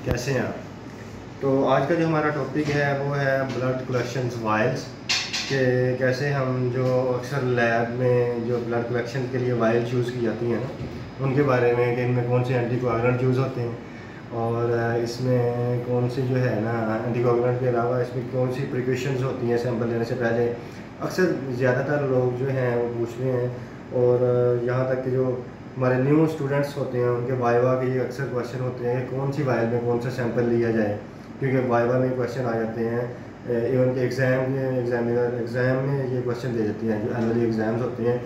कैसे हैं आप। तो आज का जो हमारा टॉपिक है वो है ब्लड कलेक्शंस वायल्स, कि कैसे हम जो अक्सर लैब में जो ब्लड कलेक्शन के लिए वायल यूज़ की जाती हैं ना, उनके बारे में कि इनमें कौन से एंटीकोआगुलेंट यूज़ होते हैं और इसमें कौन सी जो है ना एंटीकोआगुलेंट के अलावा इसमें कौन सी प्रिकॉशंस होती हैं सैंपल लेने से पहले। अक्सर ज़्यादातर लोग जो हैं वो पूछते हैं, और यहाँ तक कि जो हमारे न्यू स्टूडेंट्स होते हैं उनके वाइवा के ये अक्सर क्वेश्चन होते हैं कि कौन सी वायल में कौन सा सैंपल लिया जाए, क्योंकि वाइवा में क्वेश्चन आ जाते हैं। इवन के एग्ज़ाम में ये क्वेश्चन दे देती हैं, जो एनुअली एग्ज़ाम्स होते हैं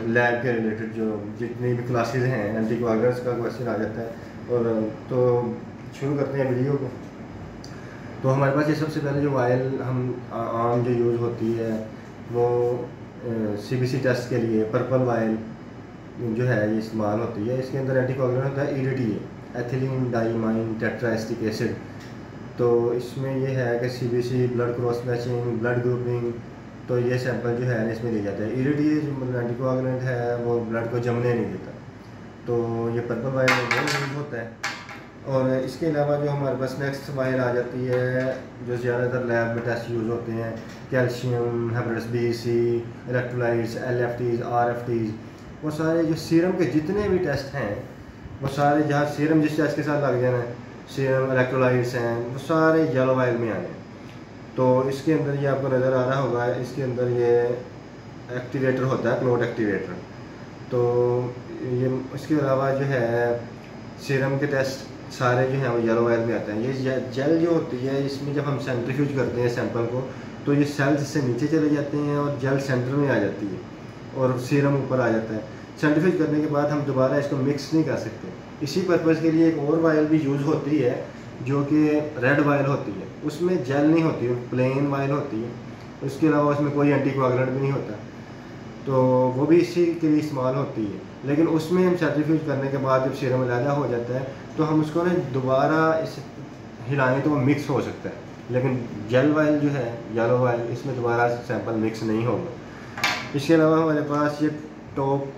लैब के रिलेटेड जो जितनी भी क्लासेस हैं एंटीकोआगुलेंट्स का क्वेश्चन आ जाता है। और तो शुरू करते हैं वीडियो को। तो हमारे पास ये सबसे पहले जो वायल हम आम जो यूज़ होती है वो CBC टेस्ट के लिए पर्पल वायल जो है ये इस्तेमाल होती है। इसके अंदर एंटीकोआगुलेंट होता है EDTA, एथिलीन डाइमाइन टेट्राएस्टिक एसिड। तो इसमें ये है कि CBC blood cross matching, blood grouping, तो ये सैंपल जो है इसमें लिया जाता है। EDTA जो मतलब एंटीकोआगुलेंट है वो ब्लड को जमने नहीं देता, तो ये पर्पल वायल में वो यूज़ होता है। और इसके अलावा जो हमारे पास नेक्स्ट वायल आ जाती है जो ज़्यादातर लैब में टेस्ट यूज़ होते हैं, calcium, hepatitis B, C, electrolytes, LFTs, RFTs, वो सारे जो सीरम के जितने भी टेस्ट हैं वो सारे, जहाँ सीरम जिस टेस्ट के साथ लग जाना है, सीरम इलेक्ट्रोलाइट्स हैं, वो सारे येलो वायल में आए हैं। तो इसके अंदर ये आपको नज़र आ रहा होगा, इसके अंदर ये एक्टिवेटर होता है, क्लोट एक्टिवेटर। तो ये इसके अलावा जो है सीरम के टेस्ट सारे जो हैं वो येलो वायल में आते हैं। ये जेल जो होती है इसमें जब हम सेंट्रीफ्यूज करते हैं सैंपल को तो ये सेल्स से नीचे चले जाते हैं और जेल सेंटर में आ जाती है और सीरम ऊपर आ जाता है। सेंट्रीफ्यूज करने के बाद हम दोबारा इसको मिक्स नहीं कर सकते। इसी पर्पज़ के लिए एक और वायल भी यूज़ होती है जो कि रेड वायल होती है, उसमें जेल नहीं होती है, प्लेन वायल होती है। उसके अलावा उसमें कोई एंटीकोआगुलेंट भी नहीं होता, तो वो भी इसी के लिए इस्तेमाल होती है। लेकिन उसमें हम सेंट्रीफ्यूज करने के बाद जब सीरम अलहदा हो जाता है तो हम उसको ना दोबारा इस हिलाएं तो वो मिक्स हो सकता है, लेकिन जेल वायल जो है येलो वायल इसमें दोबारा सैंपल मिक्स नहीं होगा। इसके अलावा हमारे पास ये टॉप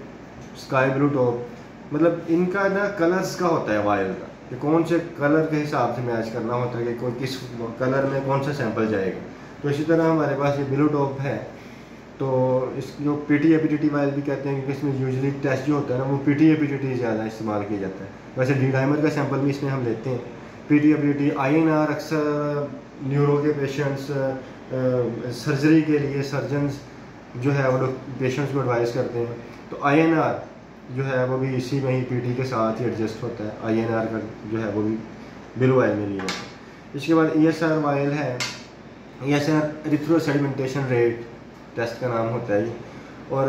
स्काई ब्लू टॉप, मतलब इनका ना कलर्स का होता है वायल का, कि कौन से कलर के हिसाब से मैच करना होता है कि कोई किस कलर में कौन सा सैंपल जाएगा। तो इसी तरह हमारे पास ये ब्लू टॉप है, तो इस जो PTA-PTT वायल भी कहते हैं, क्योंकि इसमें यूजली टेस्ट जो होता है ना वो PTA-PTT ज़्यादा इस्तेमाल किया जाता है। वैसे D-डाइमर का सैंपल भी इसमें हम लेते हैं। PTA-PTT INR अक्सर न्यूरो के पेशेंट्स, सर्जरी के लिए सर्जन्स जो है वो लोग पेशेंट्स को एडवाइस करते हैं, तो INR जो है वो भी इसी में ही PT के साथ ही एडजस्ट होता है। INR का जो है वो भी ब्लू वायल में लिया जाता है। इसके बाद ESR वायल है, ESR erythro sedimentation rate test का नाम होता है, और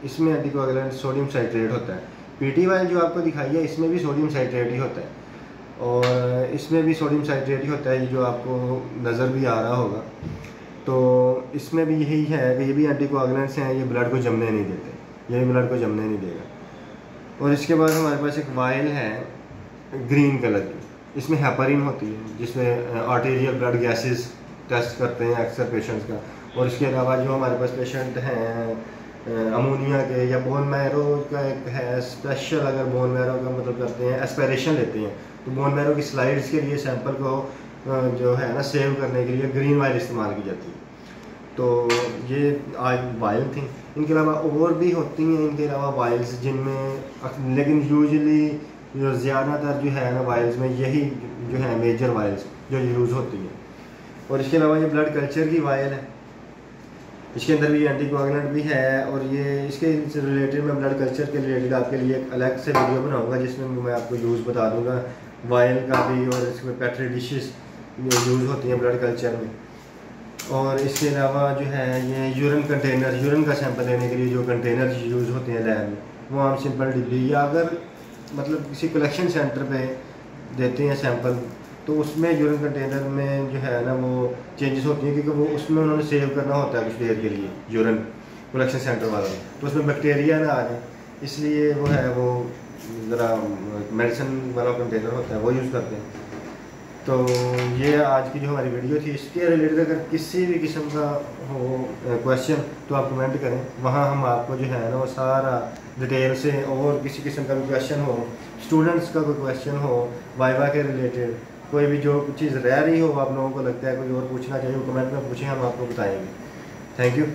इसमें एंटीकोआगुलेंट सोडियम साइट्रेट होता है। PT वायल जो आपको दिखाई है इसमें भी सोडियम साइट्रेट ही होता है, और इसमें भी सोडियम साइट्रेट ही होता है, ये जो आपको नज़र भी आ रहा होगा। तो इसमें भी यही है कि ये भी एंटीकोआगुलेंट्स हैं, ये ब्लड को जमने नहीं देते, ये भी ब्लड को जमने नहीं देगा। और इसके बाद हमारे पास एक वायल है ग्रीन कलर की, इसमें हेपारिन होती है, जिसमें आर्टेरियल ब्लड गैसेस टेस्ट करते हैं अक्सर पेशेंट्स का। और इसके अलावा जो हमारे पास पेशेंट हैं अमोनिया के या बोन मैरो का एक है स्पेशल, अगर बोन मैरो का मतलब करते हैं एस्पिरेशन लेते हैं, तो बोन मैरो की स्लाइड्स के लिए सैंपल को जो है ना सेव करने के लिए ग्रीन वायल इस्तेमाल की जाती है। तो ये आज वायल थी। इनके अलावा और भी होती हैं इनके अलावा वायल्स जिनमें, लेकिन यूजुअली जो ज़्यादातर जो है ना वायल्स में यही जो है मेजर वायल्स जो यूज़ होती हैं। और इसके अलावा ये ब्लड कल्चर की वायल है, इसके अंदर भी एंटीकोआगुलेंट भी है, और ये इसके रिलेटेड मैं ब्लड कल्चर के रिलेटेड आपके लिए एक अलग से वीडियो बनाऊंगा जिसमें मैं आपको यूज़ बता दूंगा वायल का भी, और इसमें पेट्री डिशेस यूज़ होती हैं ब्लड कल्चर में। और इसके अलावा जो है ये यूरिन कंटेनर, यूरिन का सैंपल लेने के लिए जो कंटेनर यूज़ होते हैं लैब में, वो आम सिंपल डिब्ली, या अगर मतलब किसी कलेक्शन सेंटर पे देते हैं सैंपल तो उसमें यूरिन कंटेनर में जो है ना वो चेंजेस होती हैं, क्योंकि वो उसमें उन्होंने सेव करना होता है कुछ देर के लिए यूरिन कलेक्शन सेंटर वालों, तो उसमें बैक्टीरिया ना आ जाए, इसलिए वो है वो ज़रा मेडिसिन वाला कंटेनर होता है वो यूज़ करते हैं। तो ये आज की जो हमारी वीडियो थी, इसके रिलेटेड अगर किसी भी किस्म का हो क्वेश्चन तो आप कमेंट करें, वहाँ हम आपको जो है ना वो सारा डिटेल से, और किसी किस्म का भी क्वेश्चन हो स्टूडेंट्स का कोई क्वेश्चन हो वाइवा के रिलेटेड, कोई भी जो चीज़ रह रही हो आप लोगों को लगता है कोई और पूछना चाहिए, कमेंट में पूछें, हम आपको बताएंगे। Thank you.